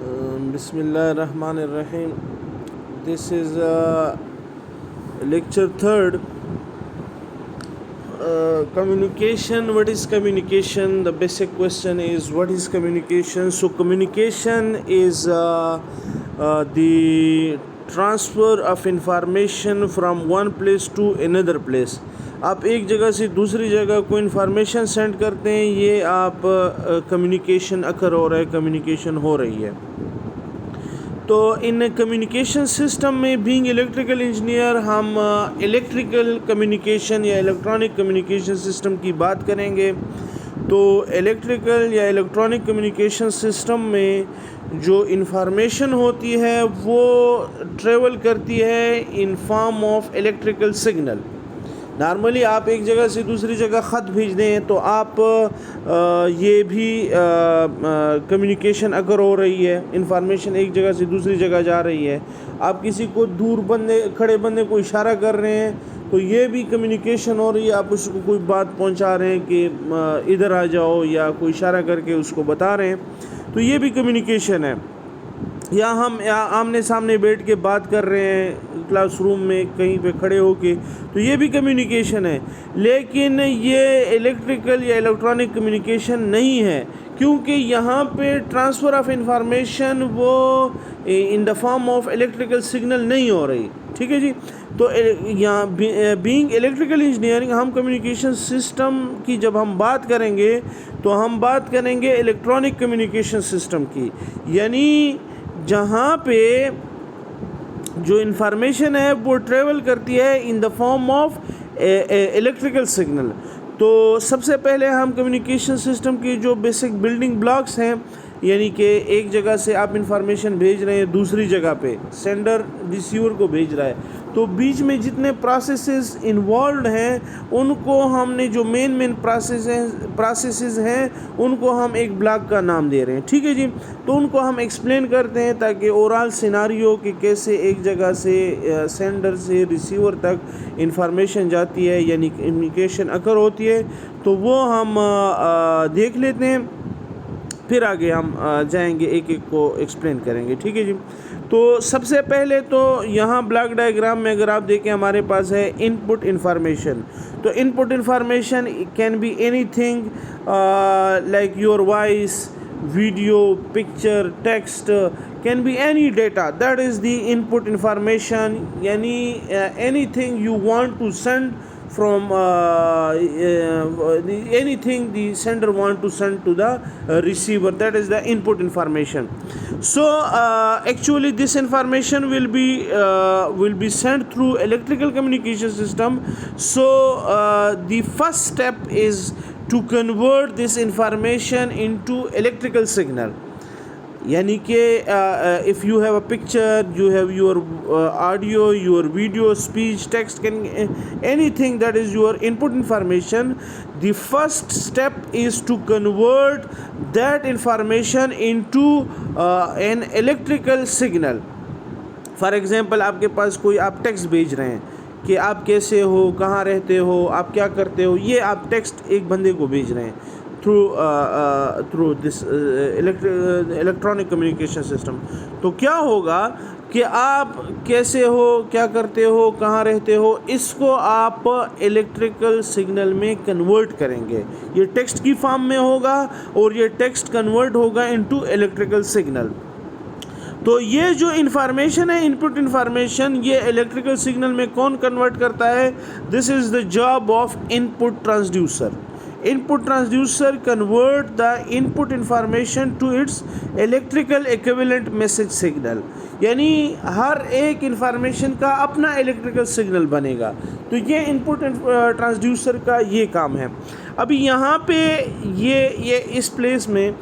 Bismillahirrahmanirrahim. This is lecture third. Communication. What is communication? The basic question is what is communication? So communication is the transfer of information from one place to another place. आप एक जगह से दूसरी जगह को information send करते हैं, ये आप कम्युनिकेशन अकर हो रहा है, कम्युनिकेशन हो रही है. तो इन कम्युनिकेशन सिस्टम में बीइंग इलेक्ट्रिकल इंजीनियर हम इलेक्ट्रिकल कम्युनिकेशन या इलेक्ट्रॉनिक कम्युनिकेशन सिस्टम की बात करेंगे. तो इलेक्ट्रिकल या इलेक्ट्रॉनिक कम्युनिकेशन सिस्टम में जो इन्फॉर्मेशन होती है वो ट्रेवल करती है in form of electrical signal. Normally आप एक जगह से दूसरी जगह ख़त भेज दें तो आप ये भी कम्युनिकेशन अगर हो रही है, इंफॉर्मेशन एक जगह से दूसरी जगह जा रही है. आप किसी को दूर खड़े बंदे को इशारा कर रहे हैं तो ये भी कम्युनिकेशन हो रही है. आप उसको कोई बात पहुंचा रहे हैं कि इधर आ जाओ, या कोई इशारा करके उसको बता रहे हैं, तो ये भी कम्युनिकेशन है. या हम आमने सामने बैठ के बात कर रहे हैं क्लासरूम में कहीं पे खड़े होके, तो ये भी कम्युनिकेशन है. लेकिन ये इलेक्ट्रिकल या इलेक्ट्रॉनिक कम्युनिकेशन नहीं है, क्योंकि यहाँ पे ट्रांसफ़र ऑफ इंफॉर्मेशन वो in the form of electrical signal नहीं हो रही. ठीक है जी. तो यहाँ बीइंग इलेक्ट्रिकल इंजीनियरिंग हम कम्युनिकेशन सिस्टम की जब हम बात करेंगे तो हम बात करेंगे इलेक्ट्रॉनिक कम्युनिकेशन सिस्टम की, यानी जहाँ पे जो इन्फॉर्मेशन है वो ट्रेवल करती है in the form of electrical signal. तो सबसे पहले हम कम्युनिकेशन सिस्टम की जो बेसिक बिल्डिंग ब्लॉक्स हैं, यानी कि एक जगह से आप इंफॉर्मेशन भेज रहे हैं दूसरी जगह पे, सेंडर रिसीवर को भेज रहा है, तो बीच में जितने प्रोसेसेस इन्वॉल्व हैं उनको हमने जो मेन प्रोसेसेस हैं उनको हम एक ब्लॉक का नाम दे रहे हैं. ठीक है जी. तो उनको हम एक्सप्लेन करते हैं ताकि ओवरऑल सिनारियो कि कैसे एक जगह से सेंडर से रिसीवर तक इंफॉर्मेशन जाती है, यानी कम्युनिकेशन अकर होती है, तो वो हम देख लेते हैं. फिर आगे हम जाएंगे, एक एक को एक्सप्लेन करेंगे. ठीक है जी. तो सबसे पहले तो यहाँ ब्लॉक डायग्राम में अगर आप देखें हमारे पास है इनपुट इन्फॉर्मेशन. तो input information can be anything like your voice, video, picture, text, can be any data. That is the input information, यानी anything you want to send from anything the sender want to send to the receiver, that is the input information. So actually this information will be sent through electrical communication system. So the first step is to convert this information into electrical signal. यानी कि if you have a picture, you have your audio, your video, speech, text, anything that is your input information. The first step is to convert that information into an electrical signal. For example, आपके पास कोई आप text भेज रहे हैं कि आप कैसे हो, कहाँ रहते हो, आप क्या करते हो, ये आप टेक्स्ट एक बंदे को भेज रहे हैं through this electronic communication system. तो क्या होगा कि आप कैसे हो, क्या करते हो, कहाँ रहते हो, इसको आप इलेक्ट्रिकल सिग्नल में कन्वर्ट करेंगे. ये टेक्स्ट की फॉर्म में होगा और ये टेक्स्ट कन्वर्ट होगा इनटू इलेक्ट्रिकल सिग्नल. तो ये जो इन्फॉर्मेशन है, इनपुट इन्फॉर्मेशन, ये इलेक्ट्रिकल सिग्नल में कौन कन्वर्ट करता है? This is the job of input transducer. Input transducer convert the input information to its electrical equivalent message signal. यानी हर एक इंफॉर्मेशन का अपना इलेक्ट्रिकल सिग्नल बनेगा. तो ये इनपुट ट्रांसड्यूसर का ये काम है. अभी यहाँ पे ये इस प्लेस में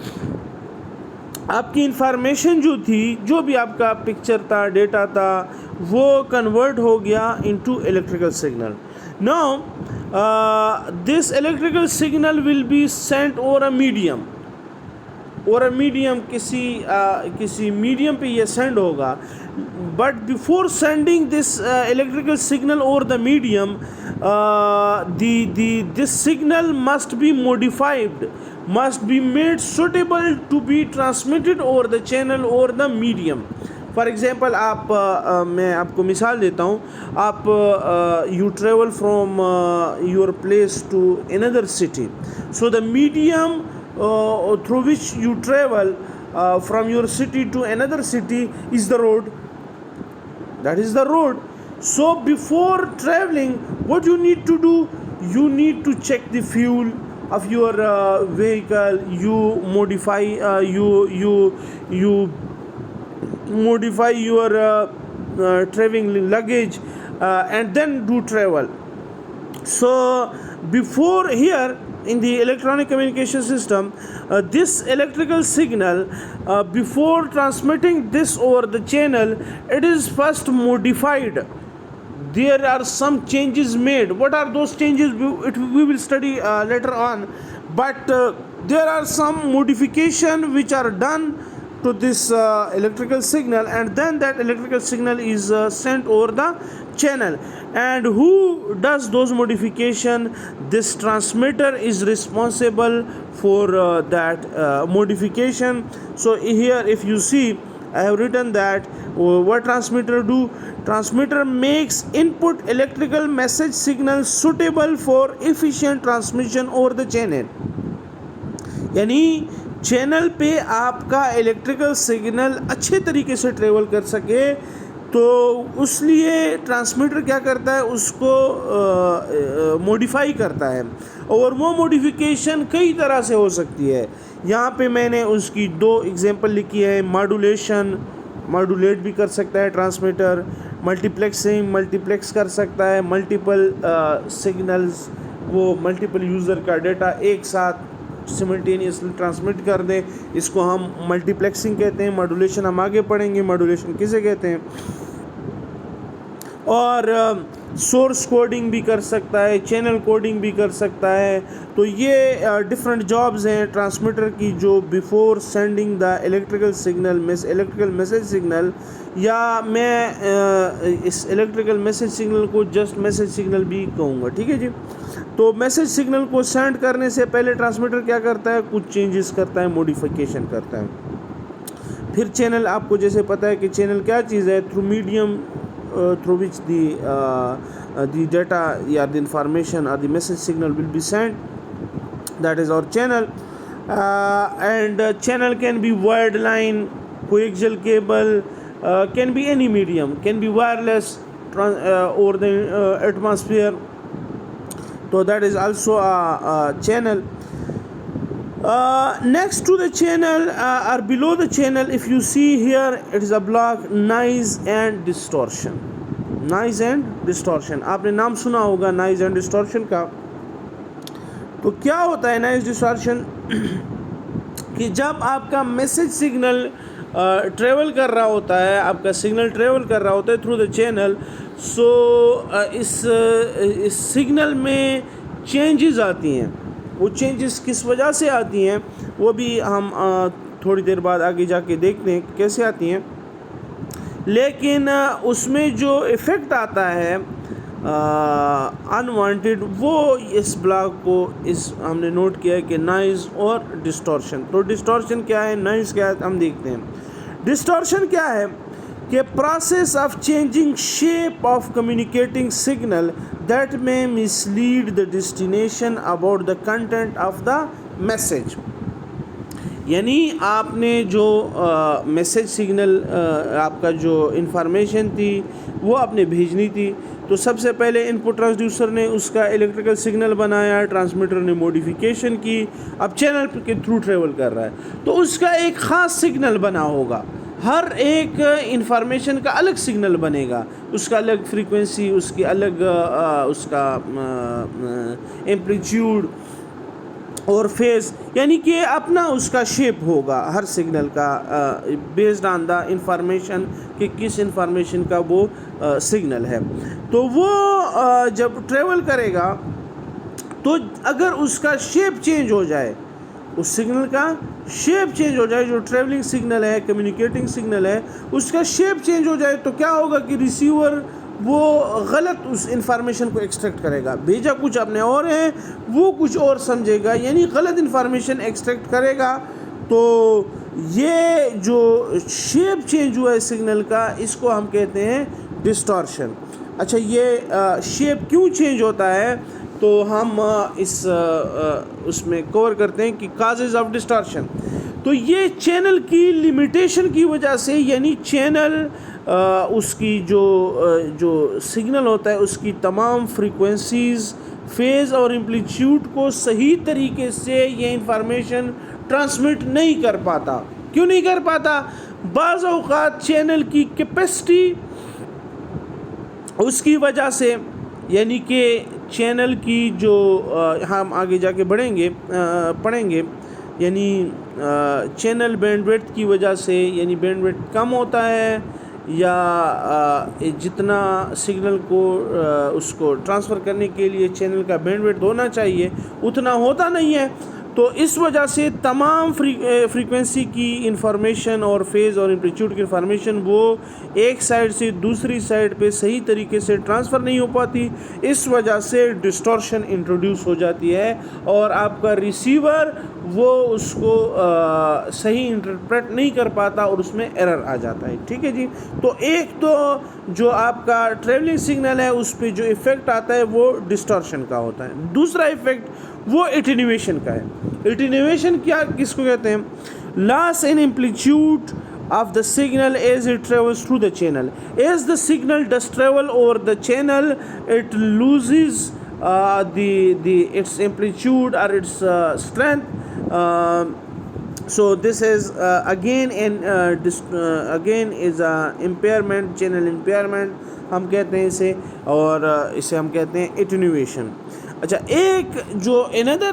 आपकी इंफॉर्मेशन जो थी, जो भी आपका पिक्चर था, डेटा था, वो कन्वर्ट हो गया into electrical signal. Now this electrical signal will be sent over a medium. किसी मीडियम पे ये सेंड होगा. But before sending this electrical signal over the medium, this signal must be modified must be made suitable to be transmitted over the channel or the medium. For example मैं आपको मिसाल देता हूँ. आप you travel from your place to another city, so the medium through which you travel from your city to another city is the road. That is the road. So before traveling, what you need to do, you need to check the fuel of your vehicle. You modify you modify your traveling luggage and then do travel. So before here in the electronic communication system, this electrical signal, before transmitting this over the channel, it is first modified. There are some changes made. What are those changes? We will study later on. But there are some modification which are done to this electrical signal, and then that electrical signal is sent over the channel. And who does those modification? This transmitter is responsible for that modification. So here if you see, I have written that what transmitter do. Transmitter makes input electrical message signal suitable for efficient transmission over the channel. यानी channel पे आपका electrical signal अच्छे तरीके से travel कर सके, तो उसलिए transmitter क्या करता है, उसको मॉडिफाई करता है. और वो मॉडिफिकेशन कई तरह से हो सकती है. यहाँ पे मैंने उसकी 2 एग्जांपल लिखी है. मॉड्यूलेट भी कर सकता है ट्रांसमीटर, मल्टीप्लेक्स कर सकता है. मल्टीपल सिग्नल्स, वो मल्टीपल यूज़र का डाटा एक साथ सिमल्टेनियसली ट्रांसमिट कर दें, इसको हम मल्टीप्लेक्सिंग कहते हैं. मॉड्यूलेशन हम आगे पढ़ेंगे मॉड्यूलेशन किसे कहते हैं. और सोर्स कोडिंग भी कर सकता है, चैनल कोडिंग भी कर सकता है. तो ये डिफरेंट जॉब्स हैं ट्रांसमीटर की, जो before sending the electrical message signal, या मैं इस इलेक्ट्रिकल मैसेज सिग्नल को जस्ट मैसेज सिग्नल भी कहूँगा. ठीक है जी. तो मैसेज सिग्नल को सेंड करने से पहले ट्रांसमीटर क्या करता है, कुछ चेंजेस करता है, मॉडिफिकेशन करता है. फिर चैनल, आपको जैसे पता है कि चैनल क्या चीज़ है, through medium through which the data or the information or the message signal will be sent. That is our channel. And channel can be wired line, coaxial cable, can be any medium, can be wireless over the atmosphere. So that is also a channel. Next to the channel or below the channel, if you see here, it is a block noise and distortion. आपने नाम सुना होगा noise and distortion का. तो क्या होता है noise distortion? कि जब आपका मैसेज सिग्नल ट्रेवल कर रहा होता है, आपका सिग्नल ट्रेवल कर रहा होता है थ्रू द चैनल, सो इस सिग्नल में चेंजेस आती हैं. वो चेंजेस किस वजह से आती हैं, वो भी हम थोड़ी देर बाद आगे जाके देखते हैं कैसे आती हैं. लेकिन उसमें जो इफ़ेक्ट आता है अनवांटेड, वो इस ब्लॉक को हमने नोट किया है कि नॉइज़ और डिस्टॉर्शन. तो डिस्टॉर्शन क्या है, नॉइज़ क्या है, हम देखते हैं. डिस्टॉर्शन क्या है कि process of changing shape of communicating signal that में mislead the destination about the content of the message. यानी आपने जो मैसेज सिग्नल, आपका जो इंफॉर्मेशन थी वो आपने भेजनी थी, तो सबसे पहले इनपुट ट्रांसड्यूसर ने उसका इलेक्ट्रिकल सिग्नल बनाया, ट्रांसमीटर ने मॉडिफिकेशन की, अब चैनल के थ्रू ट्रेवल कर रहा है, तो उसका एक ख़ास सिग्नल बना होगा. हर एक इंफॉर्मेशन का अलग सिग्नल बनेगा, उसका अलग फ्रीक्वेंसी, उसकी अलग उसका एम्पलीट्यूड और फेज़, यानी कि अपना उसका शेप होगा हर सिग्नल का, बेस्ड ऑन द इंफॉर्मेशन कि किस इंफॉर्मेशन का वो सिग्नल है. तो वो जब ट्रेवल करेगा, तो अगर उसका शेप चेंज हो जाए, उस सिग्नल का शेप चेंज हो जाए, जो ट्रेवलिंग सिग्नल है, कम्युनिकेटिंग सिग्नल है, उसका शेप चेंज हो जाए, तो क्या होगा कि रिसीवर वो गलत उस इंफॉर्मेशन को एक्सट्रैक्ट करेगा। भेजा कुछ आपने और है, वो कुछ और समझेगा, यानी गलत इंफॉर्मेशन एक्सट्रैक्ट करेगा। तो ये जो शेप चेंज हुआ है सिग्नल का, इसको हम कहते हैं डिस्टॉर्शन। अच्छा, ये शेप क्यों चेंज होता है, तो हम उसमें कवर करते हैं कि काजेज ऑफ डिस्टॉर्शन। तो ये चैनल की लिमिटेशन की वजह से, यानी चैनल उसकी जो सिग्नल होता है उसकी तमाम फ्रीक्वेंसीज़, फेज़ और एम्पलीट्यूड को सही तरीके से ये इंफॉर्मेशन ट्रांसमिट नहीं कर पाता। क्यों नहीं कर पाता? बाज़ औक़ात चैनल की कैपेसिटी उसकी वजह से, यानी कि चैनल की जो हम आगे जाके पढ़ेंगे, यानी चैनल बैंडविड्थ की वजह से, यानी बैंडविड्थ कम होता है या जितना सिग्नल को उसको ट्रांसफ़र करने के लिए चैनल का बैंडविड्थ होना चाहिए उतना होता नहीं है। तो इस वजह से तमाम फ्रीक्वेंसी की इंफॉर्मेशन और फेज़ और एम्पलीट्यूड की इंफॉर्मेशन वो एक साइड से दूसरी साइड पे सही तरीके से ट्रांसफ़र नहीं हो पाती। इस वजह से डिस्टॉर्शन इंट्रोड्यूस हो जाती है और आपका रिसीवर वो उसको सही इंटरप्रेट नहीं कर पाता और उसमें एरर आ जाता है। ठीक है जी। तो एक तो जो आपका ट्रैवलिंग सिग्नल है उस पर जो इफ़ेक्ट आता है वो डिस्टॉर्शन का होता है। दूसरा इफ़ेक्ट वो एटेन्यूएशन का है। एटेन्यूएशन क्या किसको कहते हैं? Loss in amplitude of the signal as it travels through the channel. As the signal does travel over the channel, it loses its amplitude or its strength. So this is again is a impairment, channel impairment हम कहते हैं इसे, और इसे हम कहते हैं attenuation. अच्छा, एक जो another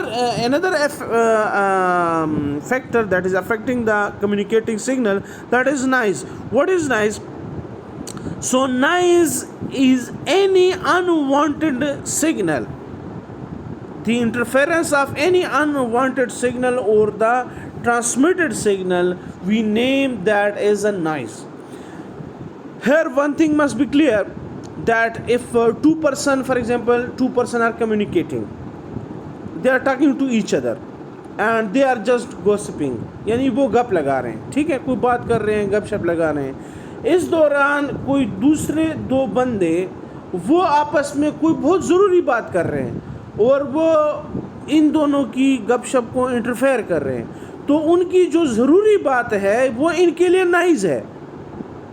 factor that is affecting the communicating signal, that is noise. What is noise? So noise is any unwanted signal, the interference of any unwanted signal or the transmitted signal, we name that as a noise. Here one thing must be clear, that if two person, for example, two person are communicating, they are talking to each other and they are just gossiping, यानी वो गप लगा रहे हैं, ठीक है, कोई बात कर रहे हैं, गपशप लगा रहे हैं। इस दौरान कोई दूसरे दो बंदे वो आपस में कोई बहुत ज़रूरी बात कर रहे हैं और वो इन दोनों की गपशप को इंटरफेयर कर रहे हैं, तो उनकी जो ज़रूरी बात है वो इनके लिए नाइज़ है।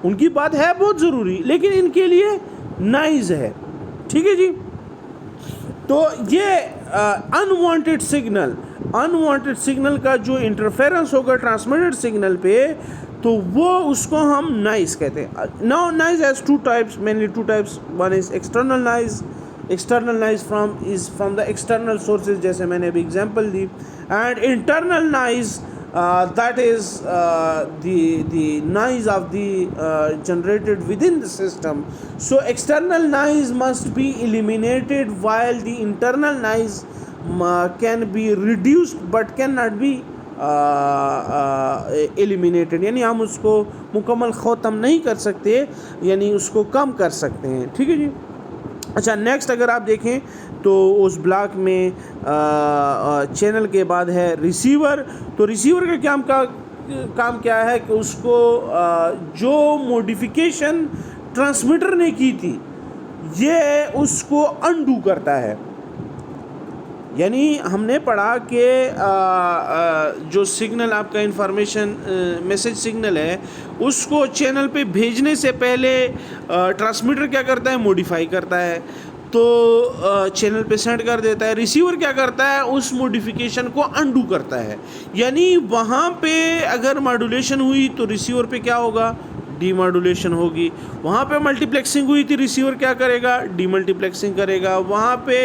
उनकी बात है बहुत ज़रूरी लेकिन इनके लिए नाइज़ है। ठीक है जी। तो ये अनवांटेड सिग्नल का जो इंटरफेरेंस होगा ट्रांसमिटेड सिग्नल पे, तो वो उसको हम नाइज़ कहते हैं। Now noise has two types, mainly two types. One is external noise from the external sources, जैसे मैंने अभी एग्जांपल दी, and internal noise that is the noise of the generated within the system. So external noise must be eliminated while the internal noise can be reduced but cannot be eliminated, यानी हम उसको मुकम्मल ख़त्म नहीं कर सकते, यानी उसको कम कर सकते हैं। ठीक है जी। अच्छा, नेक्स्ट अगर आप देखें तो उस ब्लॉक में चैनल के बाद है रिसीवर। तो रिसीवर का काम क्या है कि उसको जो मॉडिफिकेशन ट्रांसमीटर ने की थी ये उसको अनडू करता है। यानी हमने पढ़ा कि जो सिग्नल आपका इंफॉर्मेशन मैसेज सिग्नल है उसको चैनल पे भेजने से पहले ट्रांसमीटर क्या करता है? मॉडिफाई करता है, तो चैनल पे सेंड कर देता है। रिसीवर क्या करता है? उस मॉडिफिकेशन को अनडू करता है। यानी वहाँ पे अगर मॉड्यूलेशन हुई तो रिसीवर पे क्या होगा? डीमॉड्यूलेशन होगी। वहाँ पे मल्टीप्लेक्सिंग हुई थी, रिसीवर क्या करेगा? डीमल्टीप्लेक्सिंग करेगा। वहाँ पे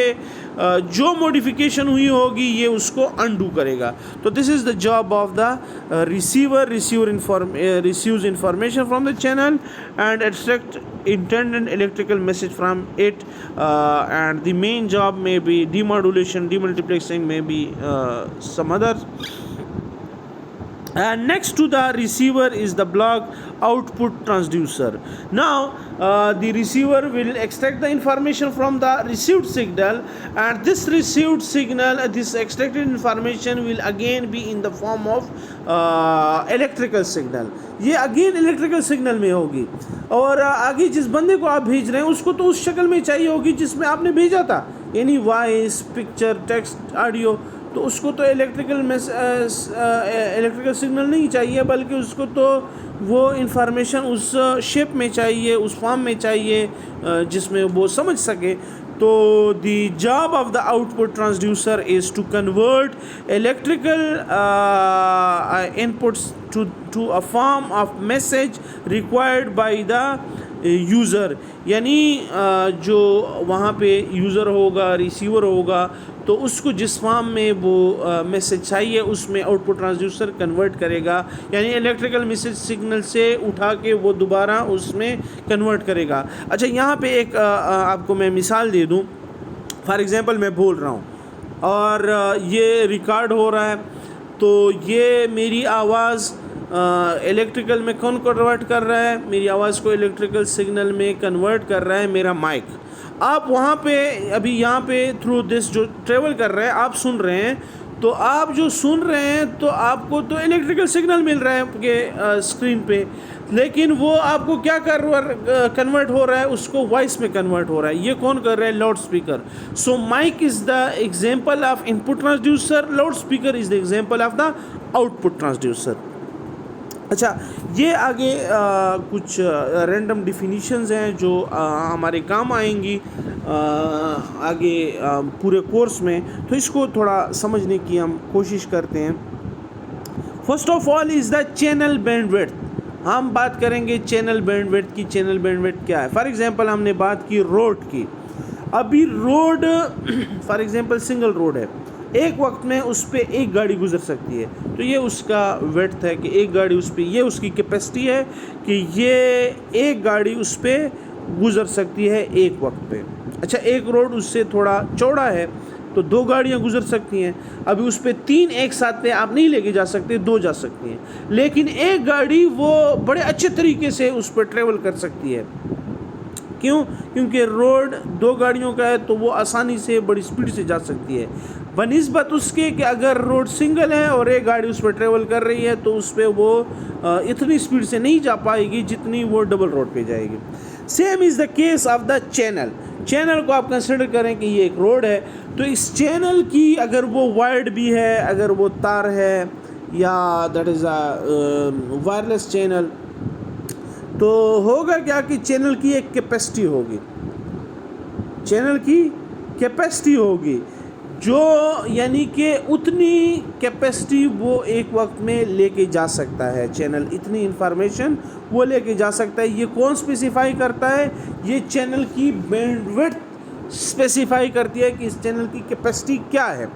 जो मॉडिफिकेशन हुई होगी ये उसको अनडू करेगा। तो this is the job of the receiver receives information from the channel and extract intended electrical message from it, and the main job may be demodulation, demultiplexing, may be some other and next to the receiver is the block output transducer. Now the receiver will extract the information from the received signal, and this received signal, this extracted information will again be in the form of electrical signal. ये again electrical signal में होगी, और आगे जिस बंदे को आप भेज रहे हैं उसको तो उस शक्ल में चाहिए होगी जिसमें आपने भेजा था, यानी वॉइस, पिक्चर, टेक्स्ट, ऑडियो। तो उसको तो इलेक्ट्रिकल सिग्नल नहीं चाहिए, बल्कि उसको तो वो इंफॉर्मेशन उस शेप में चाहिए, उस फॉर्म में चाहिए जिसमें वो समझ सके। तो the job of the output transducer is to convert electrical inputs to a form of message required by the user, यानी जो वहाँ पे यूज़र होगा, रिसीवर होगा, तो उसको जिस फॉर्म में वो मैसेज चाहिए उसमें आउटपुट ट्रांसड्यूसर कन्वर्ट करेगा, यानी इलेक्ट्रिकल मैसेज सिग्नल से उठा के वो दोबारा उसमें कन्वर्ट करेगा। अच्छा, यहाँ पे एक आपको मैं मिसाल दे दूँ। फॉर एग्ज़ाम्पल मैं बोल रहा हूँ और ये रिकॉर्ड हो रहा है, तो ये मेरी आवाज़ इलेक्ट्रिकल में कौन कन्वर्ट कर रहा है? मेरी आवाज़ को इलेक्ट्रिकल सिग्नल में कन्वर्ट कर रहा है मेरा माइक। आप वहाँ पे अभी यहाँ पे थ्रू दिस जो ट्रेवल कर रहे हैं आप सुन रहे हैं, तो आप जो सुन रहे हैं तो आपको तो इलेक्ट्रिकल सिग्नल मिल रहा है आपके स्क्रीन पे, लेकिन वो आपको क्या कन्वर्ट हो रहा है? उसको वॉइस में कन्वर्ट हो रहा है। ये कौन कर रहा है? Loudspeaker. So mic is the example of input transducer, loudspeaker is the example of the output transducer. अच्छा, ये आगे कुछ रैंडम डिफिनीशंस हैं जो हमारे काम आएंगी आगे पूरे कोर्स में, तो इसको थोड़ा समझने की हम कोशिश करते हैं। First of all is the channel bandwidth. हम बात करेंगे चैनल बैंडविड्थ की। चैनल बैंडविड्थ क्या है? फॉर एग्जांपल हमने बात की रोड की। अभी road for example single road है, एक वक्त में उस पर एक गाड़ी गुजर सकती है, तो ये उसका विड्थ है कि एक गाड़ी उस पर, ये उसकी कैपेसिटी है कि ये एक गाड़ी उस पर गुजर सकती है एक वक्त पे। अच्छा, एक रोड उससे थोड़ा चौड़ा है तो दो गाड़ियाँ गुजर सकती हैं। अभी उस पर तीन एक साथ पे आप नहीं लेके जा सकते, दो जा सकती हैं, लेकिन एक गाड़ी वो बड़े अच्छे तरीके से उस पर ट्रेवल कर सकती है। क्यों? क्योंकि रोड दो गाड़ियों का है तो वो आसानी से बड़ी स्पीड से जा सकती है, बनिस्बत उसके कि अगर रोड सिंगल है और एक गाड़ी उस पर ट्रेवल कर रही है तो उस पर वो इतनी स्पीड से नहीं जा पाएगी जितनी वो डबल रोड पे जाएगी। Same is the case of the channel. Channel को आप कंसिडर करें कि ये एक रोड है, तो इस चैनल की अगर वो वायर्ड भी है, अगर वो तार है या that is a wireless channel, तो होगा क्या कि चैनल की एक कैपेसिटी होगी, चैनल की कैपेसिटी होगी जो यानी कि उतनी कैपेसिटी वो एक वक्त में लेके जा सकता है। चैनल इतनी इंफॉर्मेशन वो लेके जा सकता है। ये कौन स्पेसिफाई करता है? ये चैनल की बैंडविड्थ स्पेसिफाई करती है कि इस चैनल की कैपेसिटी क्या है।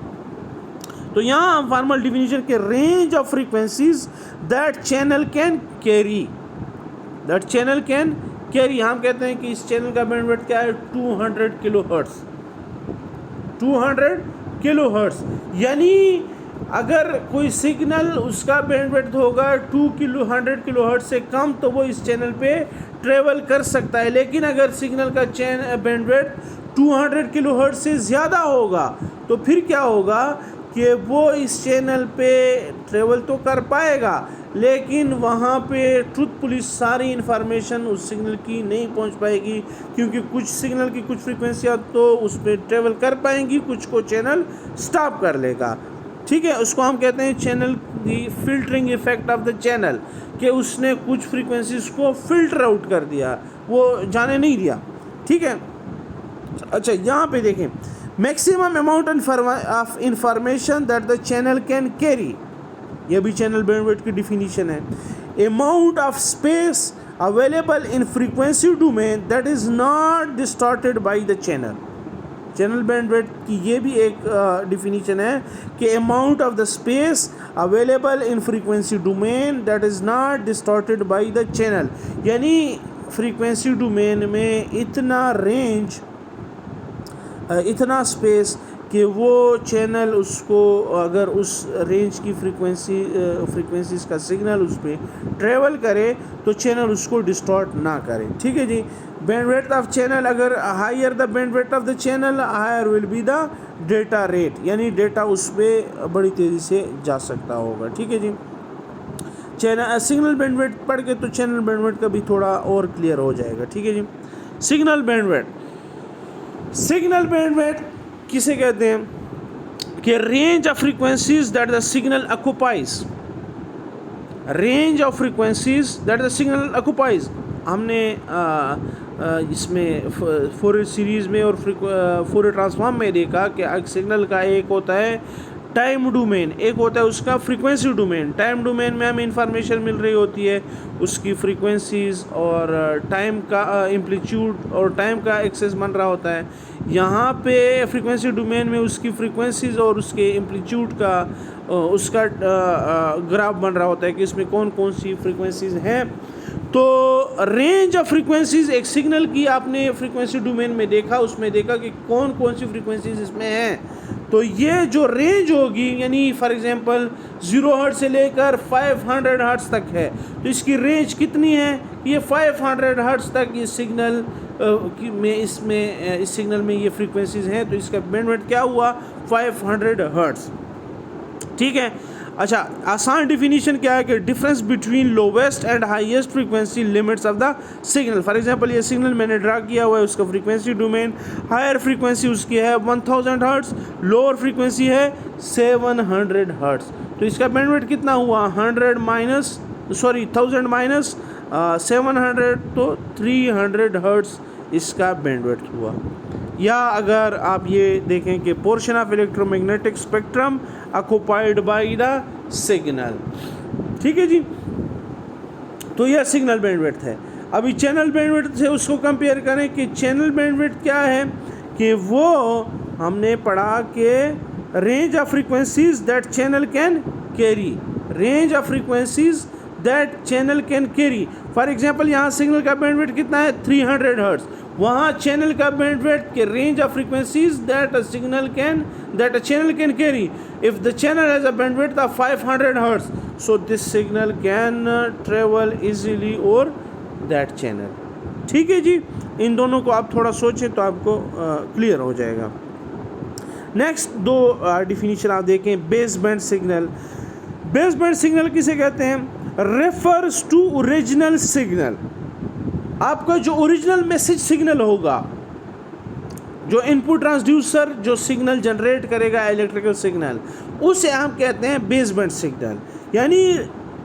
तो यहाँ हम फॉर्मल डिफिनीशन के range of frequencies that channel can carry, that channel can carry, हम कहते हैं कि इस चैनल का बैंडविड्थ क्या है? 200 किलोहर्ट्ज़। 200 किलोहर्ट्ज़, यानी अगर कोई सिग्नल उसका बैंडविड्थ होगा 100 किलोहर्ट्ज़ से कम तो वो इस चैनल पे ट्रेवल कर सकता है, लेकिन अगर सिग्नल का बैंडविड्थ 200 किलोहर्ट्ज़ से ज़्यादा होगा तो फिर क्या होगा कि वो इस चैनल पे ट्रेवल तो कर पाएगा, लेकिन वहाँ पे ट्रूथफुली सारी इन्फॉर्मेशन उस सिग्नल की नहीं पहुँच पाएगी, क्योंकि कुछ सिग्नल की कुछ फ्रीक्वेंसियाँ तो उस पर ट्रेवल कर पाएंगी, कुछ को चैनल स्टॉप कर लेगा। ठीक है, उसको हम कहते हैं channel the filtering effect of the channel, कि उसने कुछ फ्रीक्वेंसीज को फिल्टर आउट कर दिया, वो जाने नहीं दिया। ठीक है। अच्छा, यहाँ पे देखें, maximum amount of information that the channel can carry, यह भी चैनल बैंडविड्थ की डिफिनीशन है। Amount of space available in frequency domain that is not distorted by the channel. Channel bandwidth की ये भी एक डिफिनीशन है कि amount of the space available in frequency domain that is not distorted by the channel, यानी frequency domain में इतना range, इतना स्पेस कि वो चैनल उसको अगर उस रेंज की फ्रीक्वेंसीज़ का सिग्नल उस पर ट्रेवल करे तो चैनल उसको डिस्टॉर्ट ना करे। ठीक है जी। बैंडविड्थ ऑफ चैनल, अगर higher the bandwidth of the channel higher will be the data rate, यानी डेटा उस पर बड़ी तेज़ी से जा सकता होगा। ठीक है जी। चैनल सिग्नल बैंडविड्थ पढ़ के तो चैनल बैंडविड्थ का भी थोड़ा और क्लियर हो जाएगा। ठीक है जी। सिग्नल बैंडविड्थ किसे कहते हैं कि range of frequencies that the signal occupies, हमने इसमें फोरियर सीरीज़ में और फोरियर ट्रांसफॉर्म में देखा कि सिग्नल का एक होता है टाइम डोमेन, एक होता है उसका फ्रीक्वेंसी डोमेन। टाइम डोमेन में हमें इंफॉर्मेशन मिल रही होती है उसकी फ्रीक्वेंसीज़ और टाइम का एम्पलीट्यूड और टाइम का एक्सेस बन रहा होता है। यहाँ पे फ्रीक्वेंसी डोमेन में उसकी फ्रीक्वेंसीज़ और उसके एम्पलीट्यूड का उसका ग्राफ बन रहा होता है कि इसमें कौन कौन सी फ्रीक्वेंसीज़ हैं। तो रेंज ऑफ फ्रीक्वेंसीज़ एक सिग्नल की आपने फ्रीक्वेंसी डोमेन में देखा, उसमें देखा कि कौन कौन सी फ्रीक्वेंसीज़ इसमें हैं। तो ये जो रेंज होगी, यानी फॉर एग्जांपल 0 हर्ट्ज़ से लेकर 500 हर्ट्ज़ तक है, तो इसकी रेंज कितनी है? ये 500 हर्ट्ज़ तक ये सिग्नल इस सिग्नल में ये फ्रीक्वेंसीज़ हैं, तो इसका बैंडविड्थ क्या हुआ? 500 हर्ट्ज़। ठीक है। अच्छा, आसान डिफिनीशन क्या है कि difference between lowest and highest frequency limits of the signal. For example ये सिग्नल मैंने ड्रा किया हुआ है, उसका फ्रीक्वेंसी डोमेन, हायर फ्रीक्वेंसी उसकी है 1000 हर्ट्ज़, लोअर फ्रीक्वेंसी है 700 हर्ट्ज़। तो इसका बैंडविड्थ कितना हुआ? 1000 माइनस 700, तो 300 हर्ट्ज़ इसका बैंडविड्थ हुआ। या अगर आप ये देखें कि portion of electromagnetic spectrum occupied by the signal. ठीक है जी। तो यह सिग्नल बैंडविड्थ है। अभी चैनल बैंडविड्थ से उसको कंपेयर करें कि चैनल बैंडविड्थ क्या है, कि वो हमने पढ़ा कि range of frequencies that channel can carry, range of frequencies that channel can carry. For example यहाँ सिग्नल का बैंडविड्थ कितना है? 300 हर्ट्ज़। वहाँ चैनल का बैंडविड्थ के range of frequencies that a channel can carry. If the channel has a bandwidth of 500 hertz, so this signal can travel easily over that channel. ठीक है जी। इन दोनों को आप थोड़ा सोचें तो आपको क्लियर हो जाएगा। नेक्स्ट दो डिफिनीशन आप देखें। बेस बैंड सिग्नल किसे कहते हैं? Refers to original signal. आपका जो ओरिजिनल मैसेज सिग्नल होगा, जो इनपुट ट्रांसड्यूसर जो सिग्नल जनरेट करेगा इलेक्ट्रिकल सिग्नल, उसे हम कहते हैं बेस बैंड सिग्नल। यानी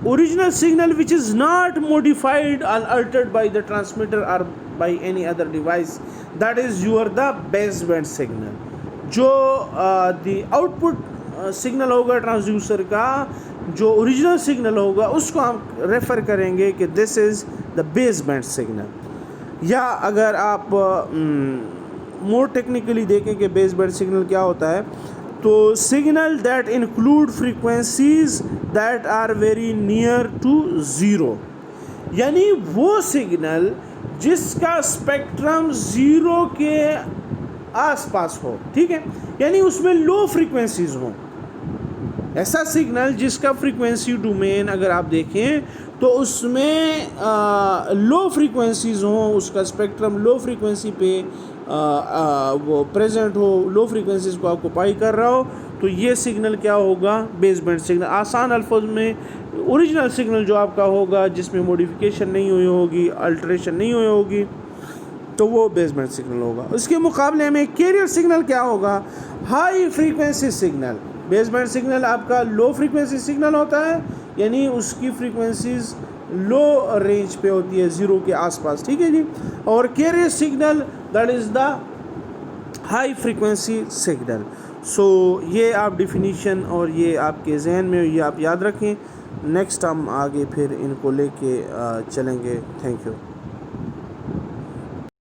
original signal which is not modified और अल्टर्ड बाय द ट्रांसमीटर और by any other device, that is your the baseband signal. जो द आउटपुट सिग्नल होगा ट्रांसड्यूसर का, जो ओरिजिनल सिग्नल होगा, उसको हम रेफ़र करेंगे कि this is the baseband signal. या अगर आप मोर टेक्निकली देखें कि बेस बैंड सिग्नल क्या होता है, तो signal that include frequencies that are very near to zero, यानी वो सिग्नल जिसका स्पेक्ट्रम ज़ीरो के आसपास हो। ठीक है। यानी उसमें लो फ्रीक्वेंसीज हों। ऐसा सिग्नल जिसका फ्रीक्वेंसी डोमेन अगर आप देखें तो उसमें लो फ्रीक्वेंसीज हों, उसका स्पेक्ट्रम लो फ्रीक्वेंसी पे वो प्रेजेंट हो, लो फ्रीक्वेंसीज को ऑक्युपाई कर रहा हो, तो ये सिग्नल क्या होगा? Base band signal. आसान अल्फाज में ओरिजिनल सिग्नल जो आपका होगा, जिसमें मॉडिफिकेशन नहीं हुई होगी, अल्टरेशन नहीं हुई होगी, तो वो बेस बैंड सिग्नल होगा। उसके मुकाबले में कैरियर सिग्नल क्या होगा? High frequency signal. Base band signal आपका लो फ्रीक्वेंसी सिग्नल होता है, यानी उसकी फ्रीक्वेंसीज लो रेंज पे होती है, ज़ीरो के आसपास। ठीक है जी। और carrier signal that is the high frequency signal. So ये आप डिफिनीशन और ये आपके जहन में ये आप याद रखें। नेक्स्ट हम आगे फिर इनको लेके चलेंगे। Thank you.